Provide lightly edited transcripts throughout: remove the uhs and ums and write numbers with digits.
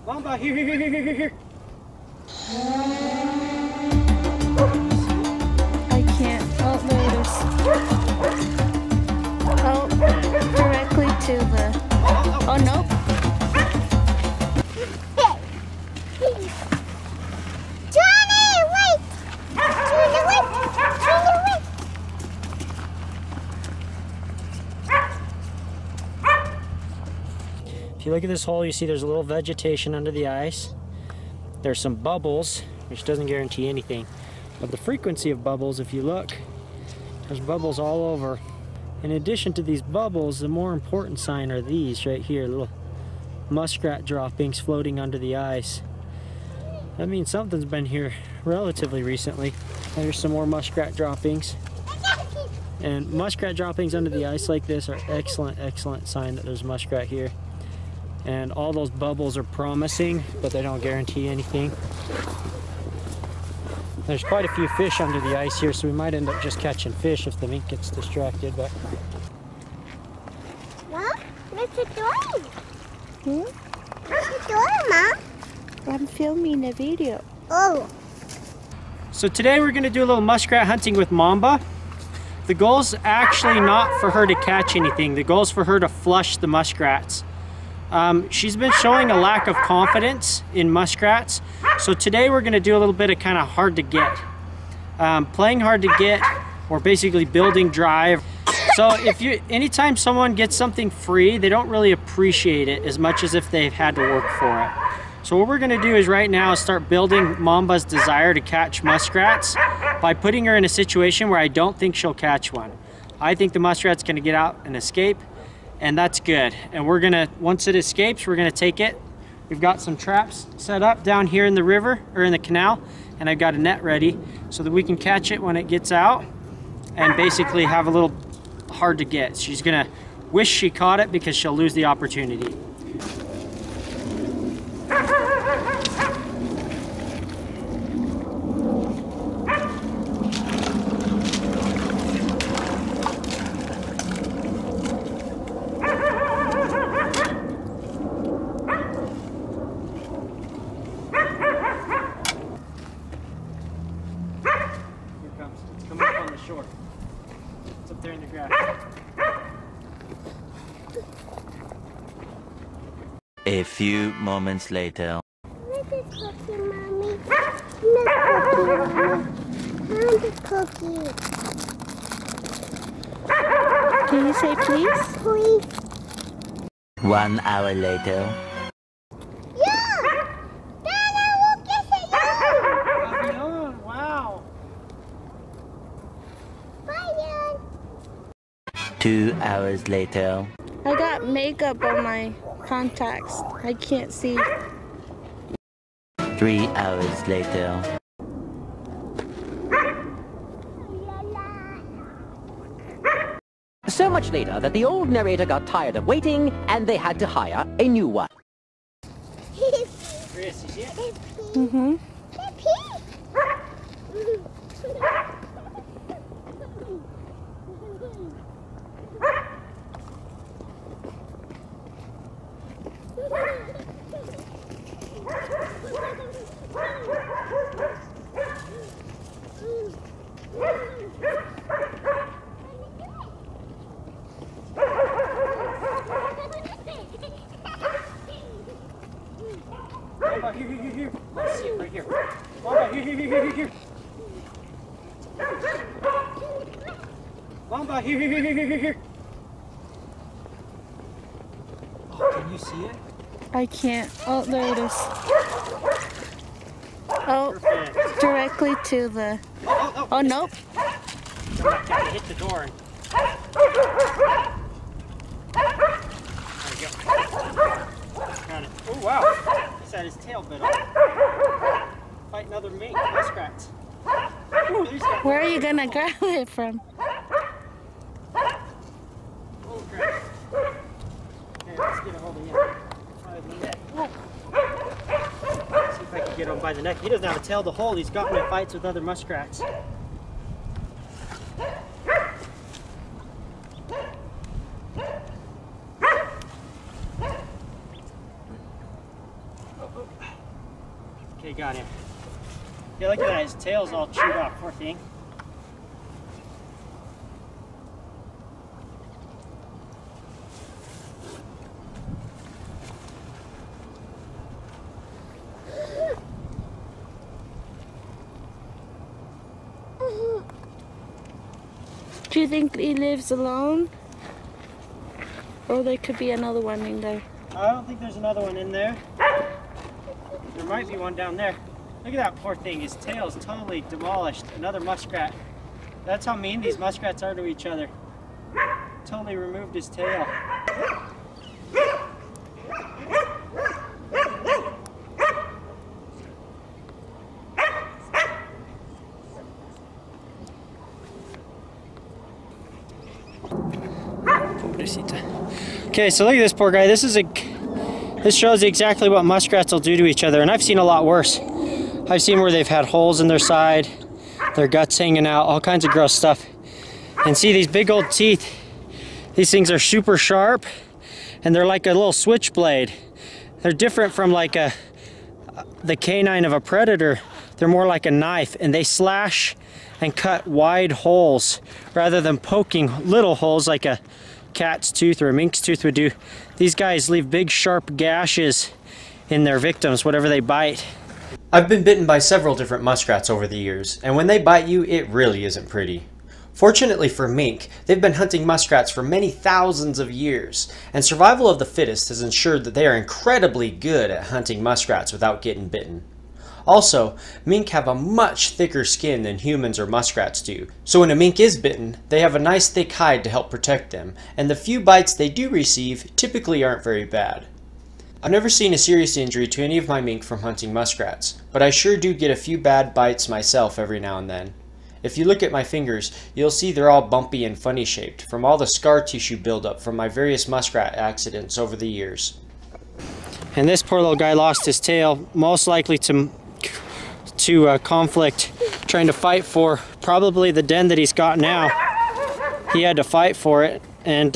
Mamba, here. I can't. Oh, there it is. Oh, directly to the... Oh, nope. If you look at this hole, you see there's a little vegetation under the ice. There's some bubbles, which doesn't guarantee anything. But the frequency of bubbles, if you look, there's bubbles all over. In addition to these bubbles, the more important sign are these right here, little muskrat droppings floating under the ice. That means something's been here relatively recently. There's some more muskrat droppings. And muskrat droppings under the ice like this are excellent sign that there's muskrat here. And all those bubbles are promising, but they don't guarantee anything. There's quite a few fish under the ice here, so we might end up just catching fish if the mink gets distracted. But Mom, what's it doing? What's it doing, Mom? I'm filming a video. Oh. so today we're gonna do a little muskrat hunting with Mamba. The goal's actually not for her to catch anything. The goal's for her to flush the muskrats. She's been showing a lack of confidence in muskrats. So today we're gonna do a little bit of kind of hard to get. Playing hard to get, or basically building drive. So anytime someone gets something free, they don't really appreciate it as much as if they've had to work for it. So what we're gonna do is right now start building Mamba's desire to catch muskrats by putting her in a situation where I don't think she'll catch one. I think the muskrat's gonna get out and escape, and that's good. And we're gonna, once it escapes, we're gonna take it. We've got some traps set up down here in the river, or in the canal, and I've got a net ready so that we can catch it when it gets out and basically have a little hard to get. She's gonna wish she caught it because she'll lose the opportunity. Shore. It's up there in the grass. A few moments later. Look at cookie, Mommy. Look at cookie. Can you say please? Please. 1 hour later. Wow. 2 hours later. I got makeup on my contacts. I can't see. 3 hours later. So much later that the old narrator got tired of waiting and they had to hire a new one. Chris, you see it? Mm-hmm. Mamba, here. Let's see it right here. Mamba, here. Mamba, here. Oh, can you see it? I can't. Oh, there it is. Oh, Perfect. directly to the... Oh, nope. Come back down and hit the door. And... There we go. Got it. Oh, wow. He's had his tail bit off. Fight another mink, muskrats. Where are you gonna grab it from? Oh, crap. Okay, let's get a hold of him. By the neck. See if I can get him by the neck. He doesn't have a tail to hold. He's gotten in fights with other muskrats. Okay, got him. Yeah, look at that. His tail's all chewed off. Poor thing. Do you think he lives alone? Or there could be another one in there? I don't think there's another one in there. There might be one down there. Look at that poor thing. His tail is totally demolished. Another muskrat. That's how mean these muskrats are to each other. Totally removed his tail. Okay, so look at this poor guy. This shows exactly what muskrats will do to each other, and I've seen a lot worse. I've seen where they've had holes in their side, their guts hanging out, all kinds of gross stuff. And see these big old teeth. These things are super sharp, and they're like a little switchblade. They're different from like the canine of a predator. They're more like a knife, and they slash and cut wide holes rather than poking little holes like a cat's tooth or a mink's tooth would do. These guys leave big sharp gashes in their victims, whatever they bite. I've been bitten by several different muskrats over the years, and when they bite you, it really isn't pretty. Fortunately for mink, they've been hunting muskrats for many thousands of years, and survival of the fittest has ensured that they are incredibly good at hunting muskrats without getting bitten. Also, mink have a much thicker skin than humans or muskrats do, so when a mink is bitten, they have a nice thick hide to help protect them, and the few bites they do receive typically aren't very bad. I've never seen a serious injury to any of my mink from hunting muskrats, but I sure do get a few bad bites myself every now and then. If you look at my fingers, you'll see they're all bumpy and funny shaped from all the scar tissue buildup from my various muskrat accidents over the years. And this poor little guy lost his tail, most likely to conflict, trying to fight for probably the den that he's got now. He had to fight for it, and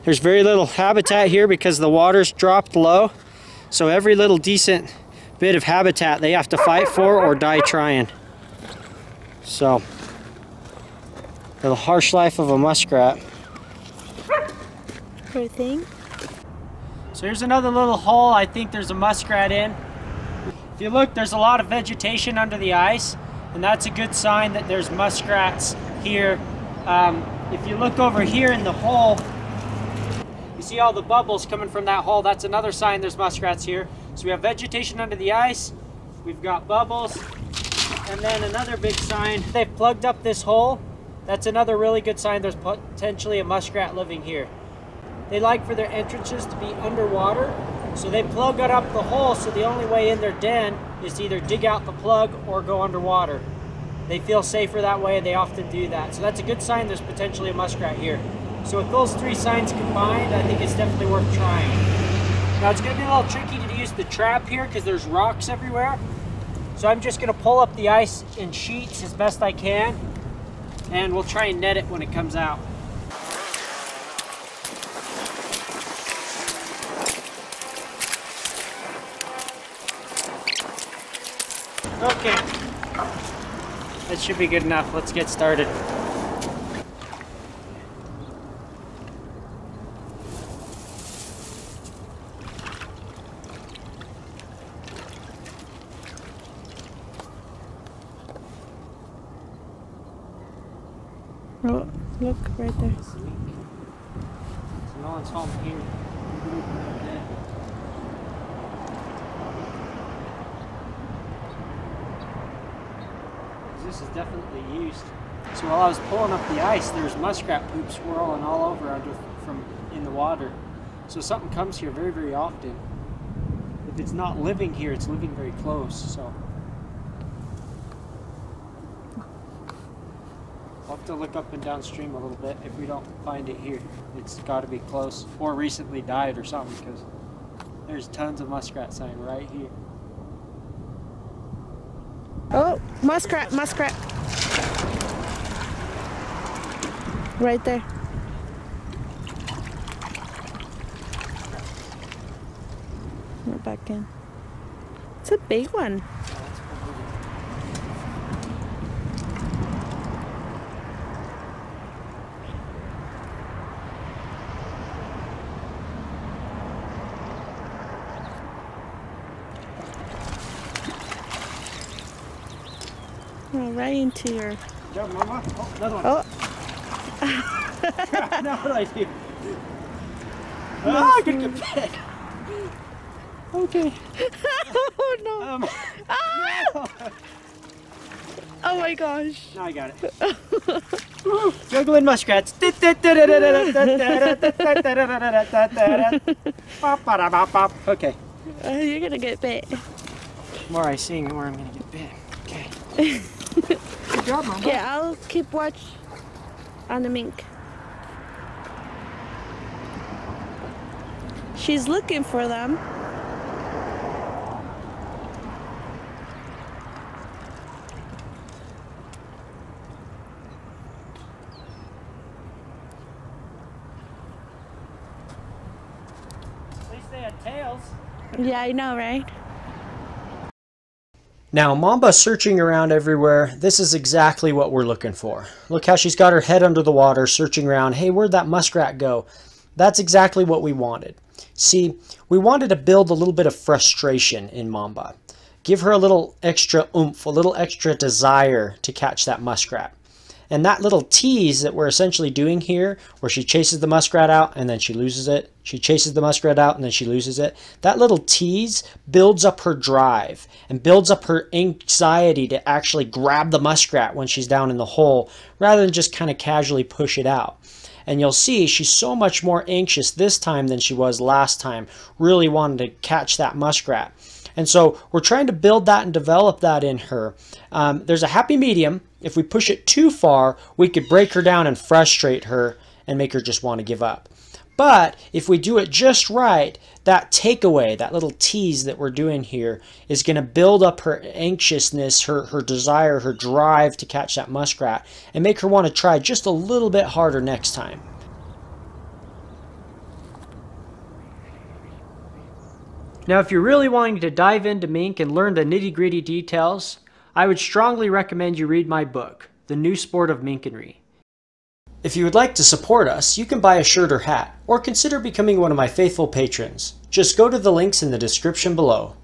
there's very little habitat here because the water's dropped low, so every little decent bit of habitat they have to fight for or die trying. So the harsh life of a muskrat. Poor thing. So here's another little hole I think there's a muskrat in. If you look, there's a lot of vegetation under the ice, and that's a good sign that there's muskrats here. If you look over here in the hole, you see all the bubbles coming from that hole. That's another sign there's muskrats here. So we have vegetation under the ice, we've got bubbles, and then another big sign, they've plugged up this hole. That's another really good sign there's potentially a muskrat living here. They like for their entrances to be underwater, so they plug it up the hole, so the only way in their den is to either dig out the plug or go underwater. They feel safer that way, they often do that. So that's a good sign there's potentially a muskrat here. So with those three signs combined, I think it's definitely worth trying. Now it's going to be a little tricky to use the trap here because there's rocks everywhere. So I'm just going to pull up the ice in sheets as best I can, and we'll try and net it when it comes out. Okay, that should be good enough. Let's get started. Oh, look right there. So no one's home here. This is definitely used. So while I was pulling up the ice, there's muskrat poop swirling all over from in the water. So something comes here very, very often. If it's not living here, it's living very close. So I'll have to look up and downstream a little bit if we don't find it here. It's got to be close or recently died or something, because there's tons of muskrat sign right here. Oh, muskrat, muskrat. Right there. We're back in. It's a big one. Oh, right into your... Good job, Mama. Oh, another one. Oh. Now what do I do? Oh, I could get bit. Okay. Oh no. Ah! Oh my gosh. Now I got it. Juggling muskrats. Okay. You're gonna get bit. The more I sing, the more I'm gonna get bit. Okay. Good job, Mama. Yeah, I'll keep watch on the mink. She's looking for them. At least they had tails. Yeah, I know, right? Now, Mamba's searching around everywhere. This is exactly what we're looking for. Look how she's got her head under the water, searching around. Hey, where'd that muskrat go? That's exactly what we wanted. See, we wanted to build a little bit of frustration in Mamba. Give her a little extra oomph, a little extra desire to catch that muskrat. And that little tease that we're essentially doing here, where she chases the muskrat out and then she loses it, she chases the muskrat out and then she loses it, that little tease builds up her drive and builds up her anxiety to actually grab the muskrat when she's down in the hole, rather than just kind of casually push it out. And you'll see she's so much more anxious this time than she was last time, really wanting to catch that muskrat. And so we're trying to build that and develop that in her. There's a happy medium. If we push it too far, we could break her down and frustrate her and make her just want to give up. But if we do it just right, that takeaway, that little tease that we're doing here, is going to build up her anxiousness, her desire, her drive to catch that muskrat, and make her want to try just a little bit harder next time. Now, if you're really wanting to dive into mink and learn the nitty-gritty details, I would strongly recommend you read my book, The New Sport of Minkery. If you would like to support us, you can buy a shirt or hat, or consider becoming one of my faithful patrons. Just go to the links in the description below.